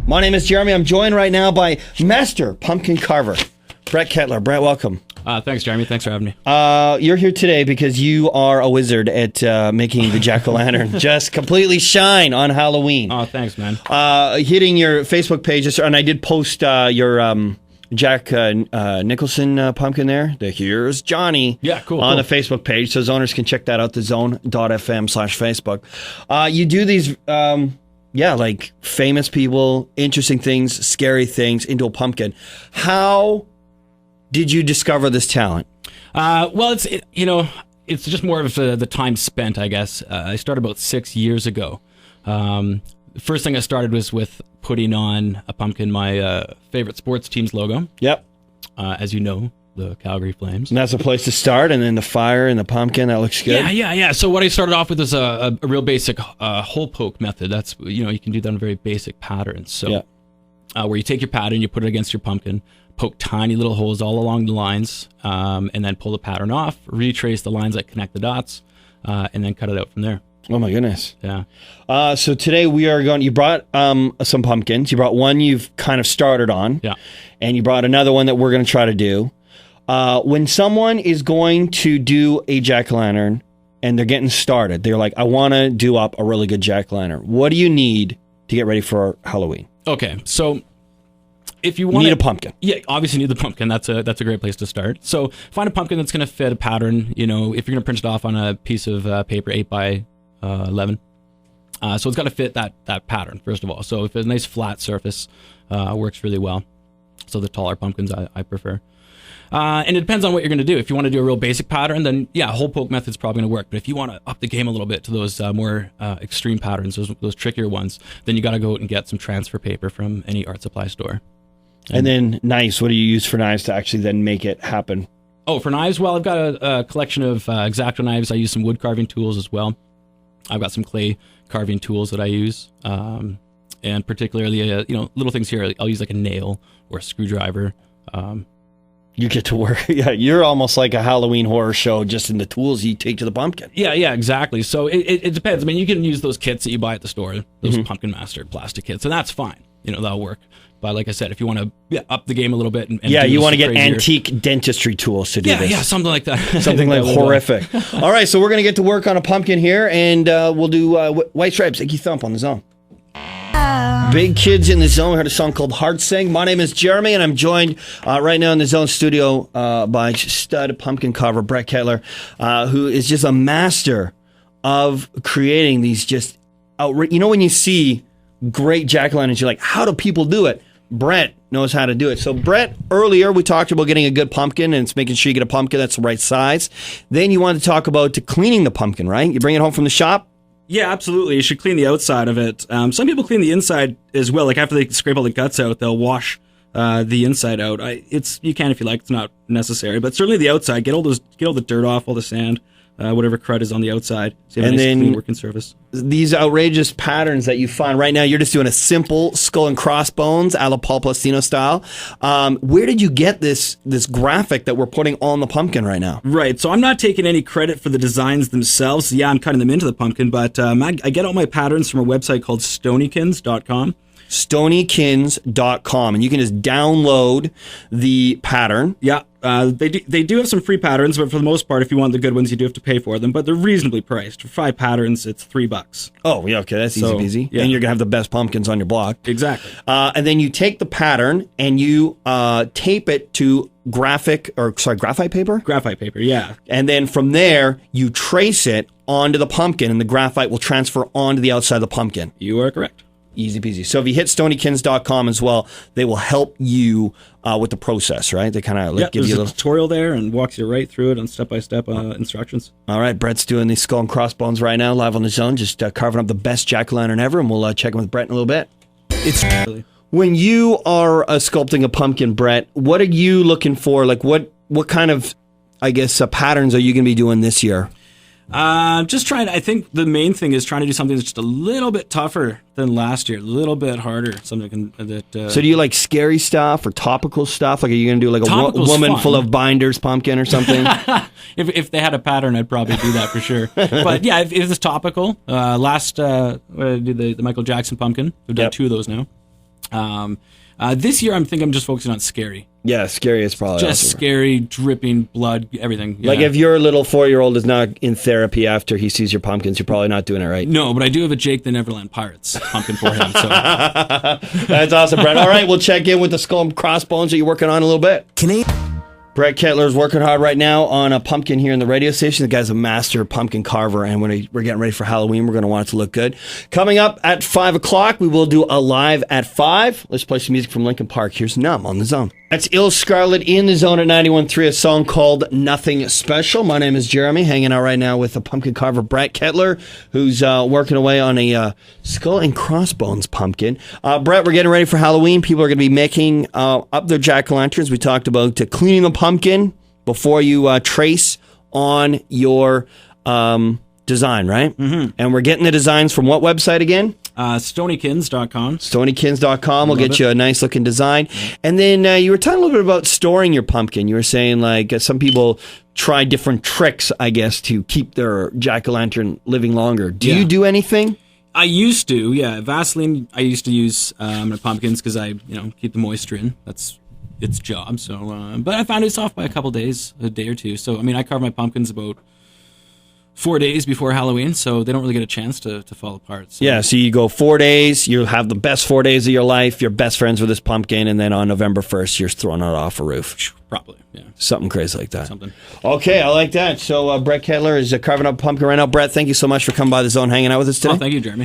My name is Jeremy. I'm joined right now by Master Pumpkin Carver, Brett Ketler. Brett, welcome. Thanks, Jeremy. Thanks for having me. You're here today because you are a wizard at making the jack-o'-lantern just completely shine on Halloween. Oh, thanks, man. Hitting your Facebook page, and I did post your Jack Nicholson pumpkin there, the Here's Johnny, on the Facebook page, so zoners can check that out, thezone.fm/Facebook. You do these, like famous people, interesting things, scary things into a pumpkin. How did you discover this talent? It's just more of the time spent, I guess. I started about 6 years ago. The first thing I started was with putting on a pumpkin, my favorite sports team's logo. Yep. As you know, the Calgary Flames. And that's a place to start, and then the fire and the pumpkin, that looks good. Yeah. So what I started off with is a real basic hole poke method. That's, you can do that in very basic patterns. So where you take your pattern, you put it against your pumpkin, poke tiny little holes all along the lines, and then pull the pattern off, retrace the lines that connect the dots, and then cut it out from there. Oh my goodness. Yeah. So today we are you brought some pumpkins. You brought one you've kind of started on. Yeah. And you brought another one that we're going to try to do. When someone is going to do a jack-o'-lantern and they're getting started, they're like, I want to do up a really good jack-o'-lantern. What do you need to get ready for Halloween? Okay. So if you want need a pumpkin. Yeah, obviously you need the pumpkin. That's a great place to start. So find a pumpkin that's going to fit a pattern. If you're going to print it off on a piece of paper, 8 by 11. So it's got to fit that pattern, first of all. So if it's a nice flat surface, works really well. So the taller pumpkins I prefer. And it depends on what you're going to do. If you want to do a real basic pattern, then hole poke method's probably going to work. But if you want to up the game a little bit to those more extreme patterns, those trickier ones, then you got to go out and get some transfer paper from any art supply store. And then knives. What do you use for knives to actually then make it happen? Oh, for knives? Well, I've got a collection of X-Acto knives. I use some wood carving tools as well. I've got some clay carving tools that I use. And particularly, little things here. I'll use like a nail or a screwdriver. You get to work. Yeah, you're almost like a Halloween horror show just in the tools you take to the pumpkin. Yeah, exactly. So it depends. I mean, you can use those kits that you buy at the store, those Pumpkin Master plastic kits, and that's fine. That'll work. But like I said, if you want to up the game a little bit, and you want to get antique dentistry tools to do this. Yeah, something like that. Something like horrific. All right, so we're going to get to work on a pumpkin here, and we'll do White Stripes, Icky Thump on the Zone. Big Kids in the Zone. We heard a song called Heart Sing. My name is Jeremy, and I'm joined right now in the Zone studio by stud pumpkin carver Brett Ketler, who is just a master of creating these just when you see great jack-o'-lanterns, you're like, how do people do it? Brett knows how to do it. So Brett, earlier we talked about getting a good pumpkin, and it's making sure you get a pumpkin that's the right size. Then you wanted to talk about cleaning the pumpkin, right? You bring it home from the shop? Yeah, absolutely. You should clean the outside of it. Some people clean the inside as well. Like after they scrape all the guts out, they'll wash the inside out. You can if you like. It's not necessary, but certainly the outside. Get all the dirt off, all the sand, whatever crud is on the outside. So you have a nice, clean working surface. These outrageous patterns that you find right now, you're just doing a simple skull and crossbones a la Paul Plastino style. Where did you get this graphic that we're putting on the pumpkin right now? Right. So I'm not taking any credit for the designs themselves. Yeah, I'm cutting them into the pumpkin, but I get all my patterns from a website called stonykins.com. stonykins.com, and you can just download the pattern. Yeah, they do have some free patterns, but for the most part, if you want the good ones, you do have to pay for them, but they're reasonably priced. For 5 patterns, it's $3. Oh, yeah, okay, that's easy peasy. Yeah. And you're going to have the best pumpkins on your block. Exactly. And then you take the pattern and you tape it to graphite paper? Graphite paper, yeah. And then from there, you trace it onto the pumpkin, and the graphite will transfer onto the outside of the pumpkin. You are correct. Easy peasy. So if you hit stonykins.com as well, they will help you with the process, right? They kind of give you a little tutorial there and walks you right through it on step-by-step instructions. All right, Brett's doing these skull and crossbones right now, live on the Zone, just carving up the best jack-o'-lantern ever, and we'll check in with Brett in a little bit. When you are sculpting a pumpkin, Brett, what are you looking for? Like what kind of, I guess, patterns are you going to be doing this year? Just trying. I think the main thing is trying to do something that's just a little bit tougher than last year, a little bit harder. Something that. So do you like scary stuff or topical stuff? Like, are you going to do like a woman full of binders pumpkin or something? If they had a pattern, I'd probably do that for sure. But yeah, if it's topical, last I did the Michael Jackson pumpkin. We've done 2 of those now. This year, I'm just focusing on scary. Yeah, scary is probably Just awesome. scary, dripping blood, everything. Like yeah. if your little 4-year-old is not in therapy after he sees your pumpkins, you're probably not doing it right. No, but I do have a Jake the Neverland Pirates pumpkin for him. So That's awesome, Brett. All right, we'll check in with the skull and crossbones that you're working on in a little bit. Brett Ketler is working hard right now on a pumpkin here in the radio station. The guy's a master pumpkin carver, and when we're getting ready for Halloween, we're going to want it to look good. Coming up at 5 o'clock, we will do a live at 5. Let's play some music from Linkin Park. Here's Numb on the Zone. That's Ill Scarlet in the Zone at 91.3, a song called Nothing Special. My name is Jeremy, hanging out right now with a pumpkin carver, Brett Ketler, who's working away on a skull and crossbones pumpkin. Brett, we're getting ready for Halloween. People are going to be making up their jack-o'-lanterns. We talked about cleaning the pumpkin before you trace on your design, right? Mm-hmm. And we're getting the designs from what website again? StonyKins.com. StonyKins.com will get you a nice looking design. And then you were talking a little bit about storing your pumpkin. You were saying like some people try different tricks, I guess, to keep their jack-o'-lantern living longer. Do you do anything? I used to, yeah. Vaseline I used to use on my pumpkins because I, keep the moisture in. That's its job. So, but I found it's off by a day or two. So, I carve my pumpkins about 4 days before Halloween, so they don't really get a chance to fall apart. So. Yeah, so you go 4 days, you'll have the best 4 days of your life, you're best friends with this pumpkin, and then on November 1st, you're throwing it off a roof. Probably, yeah. Something crazy like that. Something. Okay, I like that. So Brett Ketler is carving up a pumpkin right now. Brett, thank you so much for coming by the Zone, hanging out with us today. Oh, thank you, Jeremy.